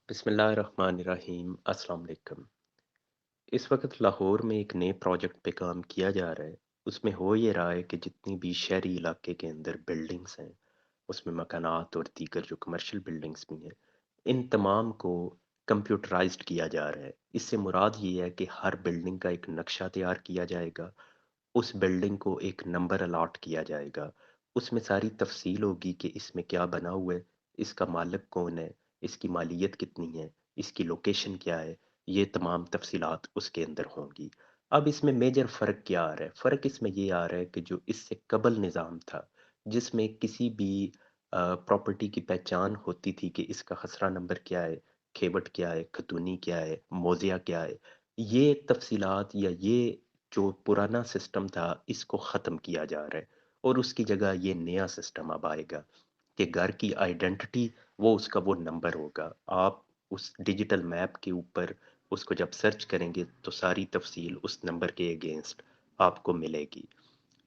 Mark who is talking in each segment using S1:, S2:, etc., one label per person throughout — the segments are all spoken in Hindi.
S1: बिस्मिल्लाहिर्रहमानिर्रहीम अस्सलाम वालेकुम। इस वक्त लाहौर में एक नए प्रोजेक्ट पे काम किया जा रहा है। उसमें हो ये रहा है कि जितनी भी शहरी इलाके के अंदर बिल्डिंग्स हैं, उसमें मकानात और दीगर जो कमर्शियल बिल्डिंग्स भी हैं, इन तमाम को कंप्यूटराइज्ड किया जा रहा है। इससे मुराद ये है कि हर बिल्डिंग का एक नक्शा तैयार किया जाएगा, उस बिल्डिंग को एक नंबर अलॉट किया जाएगा, उसमें सारी तफसील होगी कि इसमें क्या बना हुआ है, इसका मालिक कौन है, इसकी मालियत कितनी है, इसकी लोकेशन क्या है, ये तमाम तफसीलात उसके अंदर होंगी। अब इसमें मेजर फ़र्क क्या आ रहा है? फ़र्क इसमें ये आ रहा है कि जो इससे कबल निज़ाम था, जिसमें किसी भी प्रॉपर्टी की पहचान होती थी कि इसका खसरा नंबर क्या है, खेवट क्या है, खतूनी क्या है, मौज़िया क्या है, ये तफसीलात या ये जो पुराना सिस्टम था इसको ख़त्म किया जा रहा है और उसकी जगह ये नया सिस्टम अब आएगा कि घर की आइडेंटिटी वो उसका वो नंबर होगा। आप उस डिजिटल मैप के ऊपर उसको जब सर्च करेंगे तो सारी तफसील उस नंबर के अगेंस्ट आपको मिलेगी।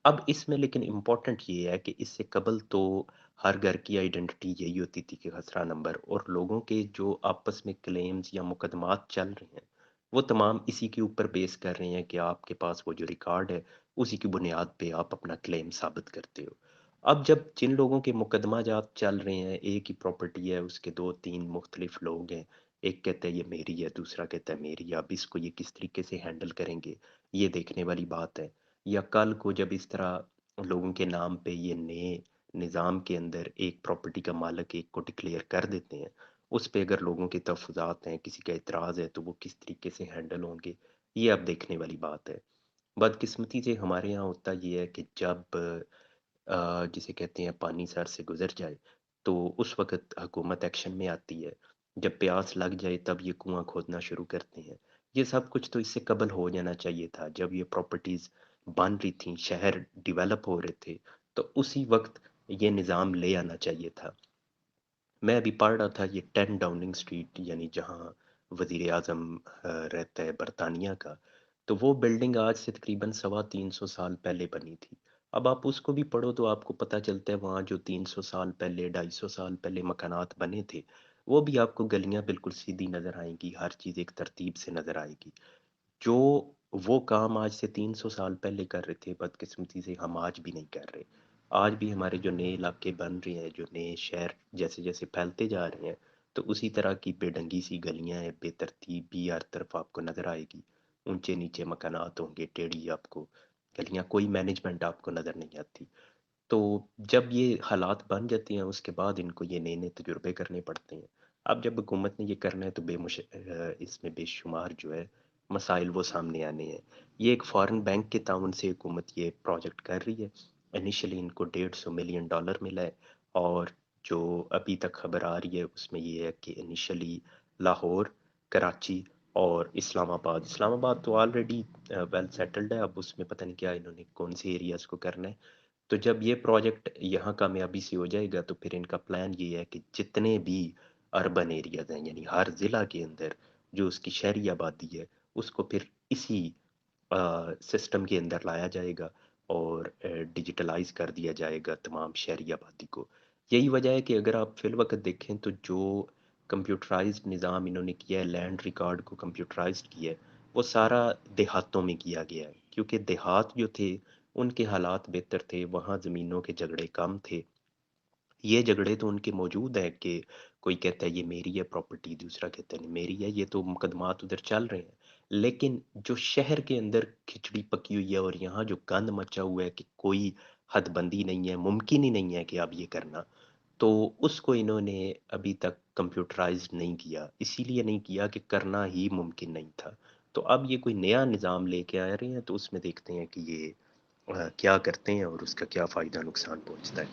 S1: अब इसमें लेकिन इम्पोर्टेंट ये है कि इससे कबल तो हर घर की आइडेंटिटी यही होती थी कि खसरा नंबर, और लोगों के जो आपस में क्लेम्स या मुकदमात चल रहे हैं वो तमाम इसी के ऊपर बेस कर रहे हैं कि आपके पास वो जो रिकॉर्ड है उसी की बुनियाद पे आप अपना क्लेम साबित करते हो। अब जब जिन लोगों के मुकदमा जात चल रहे हैं, एक ही प्रॉपर्टी है, उसके दो तीन मुख्तलिफ लोग हैं, एक कहता है ये मेरी है, दूसरा कहता है मेरी है, अब इसको ये किस तरीके से हैंडल करेंगे, ये देखने वाली बात है। या कल को जब इस तरह लोगों के नाम पे ये नए निज़ाम के अंदर एक प्रॉपर्टी का मालिक एक को डिक्लेयर कर देते हैं, उस पे अगर लोगों के तहफ़्फ़ुज़ात हैं, किसी का एतराज़ है, तो वो किस तरीके से हैंडल होंगे, ये अब देखने वाली बात है। बदकिस्मती से हमारे यहाँ होता ये है कि जब जिसे कहते हैं पानी सर से गुज़र जाए, तो उस वक़्त हुकूमत एक्शन में आती है। जब प्यास लग जाए तब ये कुआँ खोदना शुरू करते हैं। ये सब कुछ तो इससे कबल हो जाना चाहिए था। जब ये प्रॉपर्टीज़ बन रही थीं, शहर डेवलप हो रहे थे, तो उसी वक़्त ये निज़ाम ले आना चाहिए था। मैं अभी पढ़ रहा था ये 10 डाउनिंग स्ट्रीट, यानी जहाँ वज़ीर आज़म रहता है बरतानिया का, तो वो बिल्डिंग आज से तकरीबन सवा 300 साल पहले बनी थी। अब आप उसको भी पढ़ो तो आपको पता चलता है वहाँ जो 300 साल पहले, 250 साल पहले मकानात बने थे, वो भी आपको गलियाँ बिल्कुल सीधी नज़र आएँगी, हर चीज़ एक तरतीब से नज़र आएगी। जो वो काम आज से 300 साल पहले कर रहे थे, बदकिस्मती से हम आज भी नहीं कर रहे। आज भी हमारे जो नए इलाके बन रहे हैं, जो नए शहर जैसे-जैसे फैलते जा रहे हैं, तो उसी तरह की बेढंगी सी गलियाँ हैं, बेतरतीब भी हर तरफ आपको नज़र आएगी। ऊँचे-नीचे मकानात होंगे, टेढ़ी आपको गलियाँ, कोई मैनेजमेंट आपको नज़र नहीं आती। तो जब ये हालात बन जाते हैं उसके बाद इनको ये नए-नए तजुर्बे करने पड़ते हैं। अब जब हुकूमत ने ये करना है तो इसमें बेशुमार जो है मसाइल वो सामने आने हैं। ये एक फ़ॉरेन बैंक के ताउन से हुकूमत ये प्रोजेक्ट कर रही है। इनिशियली इनको $150 मिलियन मिला है, और जो अभी तक खबर आ रही है उसमें ये है कि इनिशियली लाहौर, कराची और इस्लामाबाद, इस्लामाबाद तो ऑलरेडी वेल सेटल्ड है, अब उसमें पता नहीं क्या इन्होंने कौन से एरियाज़ को करना है। तो जब ये प्रोजेक्ट यहाँ कामयाबी से हो जाएगा तो फिर इनका प्लान ये है कि जितने भी अर्बन एरियाज हैं, यानी हर ज़िला के अंदर जो उसकी शहरी आबादी है, उसको फिर इसी सिस्टम के अंदर लाया जाएगा और डिजिटलाइज कर दिया जाएगा तमाम शहरी आबादी को। यही वजह है कि अगर आप फिल वक्त देखें तो जो कंप्यूटराइज्ड निज़ाम इन्होंने किया है, लैंड रिकॉर्ड को कंप्यूटराइज्ड किया है, वो सारा देहातों में किया गया है, क्योंकि देहात जो थे उनके हालात बेहतर थे, वहाँ ज़मीनों के झगड़े कम थे। ये झगड़े तो उनके मौजूद हैं कि कोई कहता है ये मेरी है प्रॉपर्टी, दूसरा कहता है नहीं मेरी है, ये तो मुकदमात उधर चल रहे हैं। लेकिन जो शहर के अंदर खिचड़ी पकी हुई है और यहाँ जो गंद मचा हुआ है कि कोई हदबंदी नहीं है, मुमकिन ही नहीं है कि अब ये करना, तो उसको इन्होंने अभी तक कंप्यूटराइज़्ड नहीं किया। इसीलिए नहीं किया कि करना ही मुमकिन नहीं था। तो अब ये कोई नया निज़ाम लेके आ रहे हैं, तो उसमें देखते हैं कि ये क्या करते हैं और उसका क्या फ़ायदा नुकसान पहुँचता है।